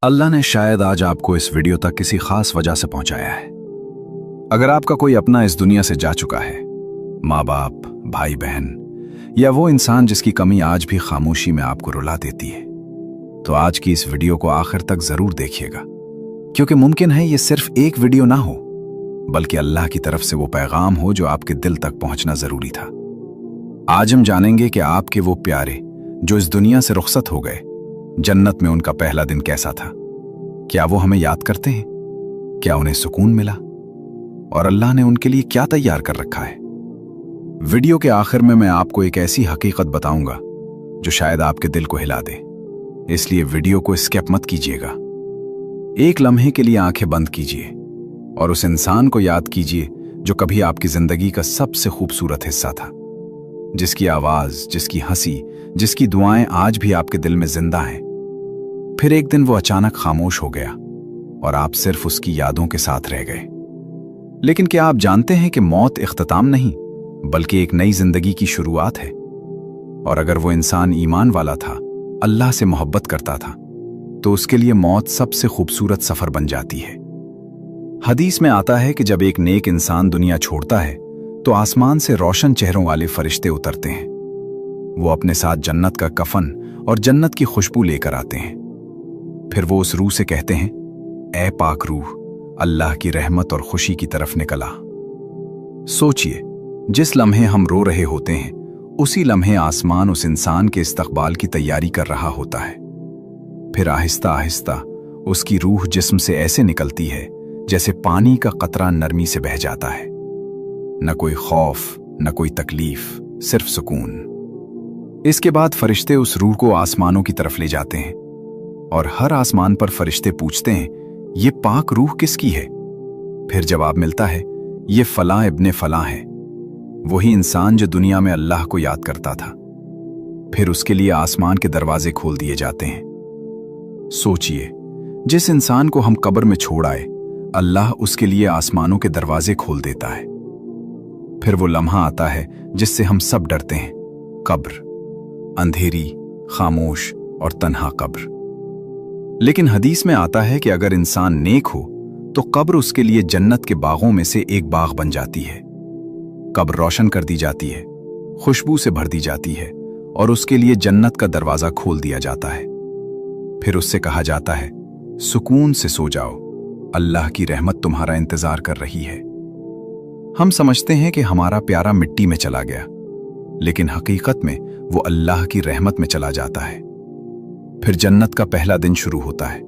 अल्लाह ने शायद आज आपको इस वीडियो तक किसी खास वजह से पहुंचाया है। अगर आपका कोई अपना इस दुनिया से जा चुका है, माँ बाप, भाई बहन या वो इंसान जिसकी कमी आज भी खामोशी में आपको रुला देती है, तो आज की इस वीडियो को आखिर तक जरूर देखिएगा, क्योंकि मुमकिन है ये सिर्फ एक वीडियो ना हो, बल्कि अल्लाह की तरफ से वो पैगाम हो जो आपके दिल तक पहुंचना जरूरी था। आज हम जानेंगे कि आपके वो प्यारे जो इस दुनिया से रुखसत हो गए, जन्नत में उनका पहला दिन कैसा था। क्या वो हमें याद करते हैं? क्या उन्हें सुकून मिला? और अल्लाह ने उनके लिए क्या तैयार कर रखा है? वीडियो के आखिर में मैं आपको एक ऐसी हकीकत बताऊंगा जो शायद आपके दिल को हिला दे, इसलिए वीडियो को स्किप मत कीजिएगा। एक लम्हे के लिए आंखें बंद कीजिए और उस इंसान को याद कीजिए जो कभी आपकी जिंदगी का सबसे खूबसूरत हिस्सा था, जिसकी आवाज, जिसकी हंसी, जिसकी दुआएं आज भी आपके दिल में जिंदा हैं। फिर एक दिन वो अचानक खामोश हो गया और आप सिर्फ उसकी यादों के साथ रह गए। लेकिन क्या आप जानते हैं कि मौत इख्तिताम नहीं, बल्कि एक नई जिंदगी की शुरुआत है। और अगर वो इंसान ईमान वाला था, अल्लाह से मोहब्बत करता था, तो उसके लिए मौत सबसे खूबसूरत सफर बन जाती है। हदीस में आता है कि जब एक नेक इंसान दुनिया छोड़ता है तो आसमान से रोशन चेहरों वाले फरिश्ते उतरते हैं। वो अपने साथ जन्नत का कफन और जन्नत की खुशबू लेकर आते हैं। फिर वो उस रूह से कहते हैं, ऐ पाक रूह, अल्लाह की रहमत और खुशी की तरफ निकला। सोचिए, जिस लम्हे हम रो रहे होते हैं, उसी लम्हे आसमान उस इंसान के इस्तकबाल की तैयारी कर रहा होता है। फिर आहिस्ता आहिस्ता उसकी रूह जिस्म से ऐसे निकलती है जैसे पानी का कतरा नरमी से बह जाता है। न कोई खौफ, न कोई तकलीफ, सिर्फ सुकून। इसके बाद फरिश्ते उस रूह को आसमानों की तरफ ले जाते हैं और हर आसमान पर फरिश्ते पूछते हैं, ये पाक रूह किसकी है? फिर जवाब मिलता है, ये फलां इब्ने फलां है, वही इंसान जो दुनिया में अल्लाह को याद करता था। फिर उसके लिए आसमान के दरवाजे खोल दिए जाते हैं। सोचिए, जिस इंसान को हम कब्र में छोड़ आए, अल्लाह उसके लिए आसमानों के दरवाजे खोल देता है। फिर वो लम्हा आता है जिससे हम सब डरते हैं, कब्र, अंधेरी, खामोश और तन्हा कब्र। लेकिन हदीस में आता है कि अगर इंसान नेक हो तो कब्र उसके लिए जन्नत के बागों में से एक बाग बन जाती है। कब्र रोशन कर दी जाती है, खुशबू से भर दी जाती है और उसके लिए जन्नत का दरवाजा खोल दिया जाता है। फिर उससे कहा जाता है, सुकून से सो जाओ, अल्लाह की रहमत तुम्हारा इंतजार कर रही है। हम समझते हैं कि हमारा प्यारा मिट्टी में चला गया, लेकिन हकीकत में वो अल्लाह की रहमत में चला जाता है। फिर जन्नत का पहला दिन शुरू होता है।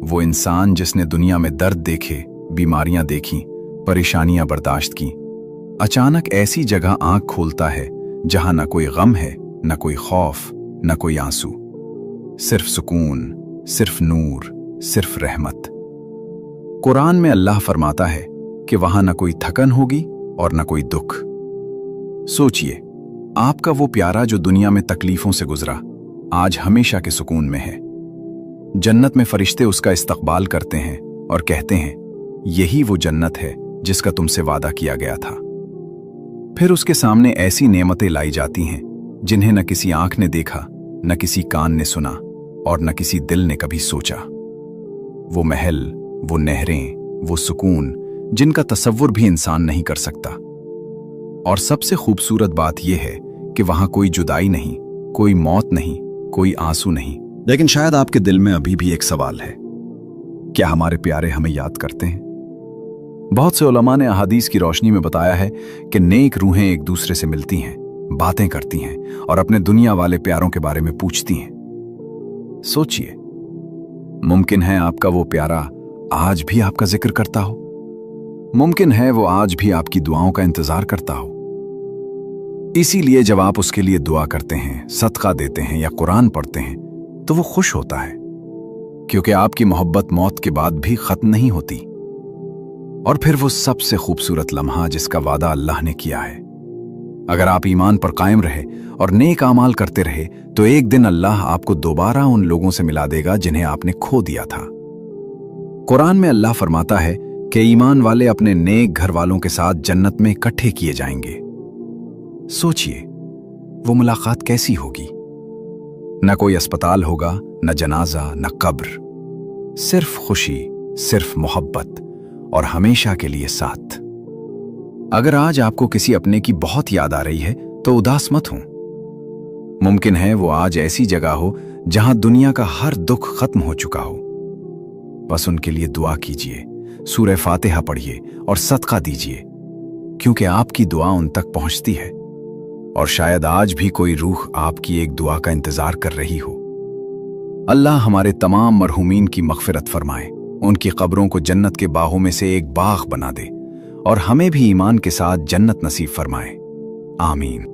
वो इंसान जिसने दुनिया में दर्द देखे, बीमारियां देखी, परेशानियां बर्दाश्त की, अचानक ऐसी जगह आंख खोलता है जहां न कोई गम है, न कोई खौफ, न कोई आंसू, सिर्फ सुकून, सिर्फ नूर, सिर्फ रहमत। कुरान में अल्लाह फरमाता है कि वहां न कोई थकन होगी और न कोई दुख। सोचिए, आपका वो प्यारा जो दुनिया में तकलीफों से गुजरा, आज हमेशा के सुकून में है। जन्नत में फरिश्ते उसका इस्तकबाल करते हैं और कहते हैं, यही वो जन्नत है जिसका तुमसे वादा किया गया था। फिर उसके सामने ऐसी नेमतें लाई जाती हैं जिन्हें न किसी आंख ने देखा, न किसी कान ने सुना और न किसी दिल ने कभी सोचा। वो महल, वो नहरें, वो सुकून जिनका तसव्वुर भी इंसान नहीं कर सकता। और सबसे खूबसूरत बात यह है कि वहां कोई जुदाई नहीं, कोई मौत नहीं, कोई आंसू नहीं। लेकिन शायद आपके दिल में अभी भी एक सवाल है, क्या हमारे प्यारे हमें याद करते हैं? बहुत से उलमा ने अहादीस की रोशनी में बताया है कि नेक रूहें एक दूसरे से मिलती हैं, बातें करती हैं और अपने दुनिया वाले प्यारों के बारे में पूछती हैं। सोचिए, मुमकिन है आपका वो प्यारा आज भी आपका जिक्र करता हो, मुमकिन है वो आज भी आपकी दुआओं का इंतजार करता हो। इसीलिए जब आप उसके लिए दुआ करते हैं, सदका देते हैं या कुरान पढ़ते हैं, तो वो खुश होता है, क्योंकि आपकी मोहब्बत मौत के बाद भी खत्म नहीं होती। और फिर वो सबसे खूबसूरत लम्हा जिसका वादा अल्लाह ने किया है, अगर आप ईमान पर कायम रहे और नेक आमाल करते रहे, तो एक दिन अल्लाह आपको दोबारा उन लोगों से मिला देगा जिन्हें आपने खो दिया था। कुरान में अल्लाह फरमाता है कि ईमान वाले अपने नेक घर वालों के साथ जन्नत में इकट्ठे किए जाएंगे। सोचिए, वो मुलाकात कैसी होगी? न कोई अस्पताल होगा, न जनाजा, न कब्र, सिर्फ खुशी, सिर्फ मोहब्बत और हमेशा के लिए साथ। अगर आज आपको किसी अपने की बहुत याद आ रही है तो उदास मत हो। मुमकिन है वो आज ऐसी जगह हो जहां दुनिया का हर दुख खत्म हो चुका हो। बस उनके लिए दुआ कीजिए, सूरह फातिहा पढ़िए और सदका दीजिए, क्योंकि आपकी दुआ उन तक पहुंचती है और शायद आज भी कोई रूह आपकी एक दुआ का इंतजार कर रही हो। अल्लाह हमारे तमाम मरहूमीन की मग़फ़िरत फरमाए, उनकी कब्रों को जन्नत के बागों में से एक बाग बना दे और हमें भी ईमान के साथ जन्नत नसीब फरमाए। आमीन।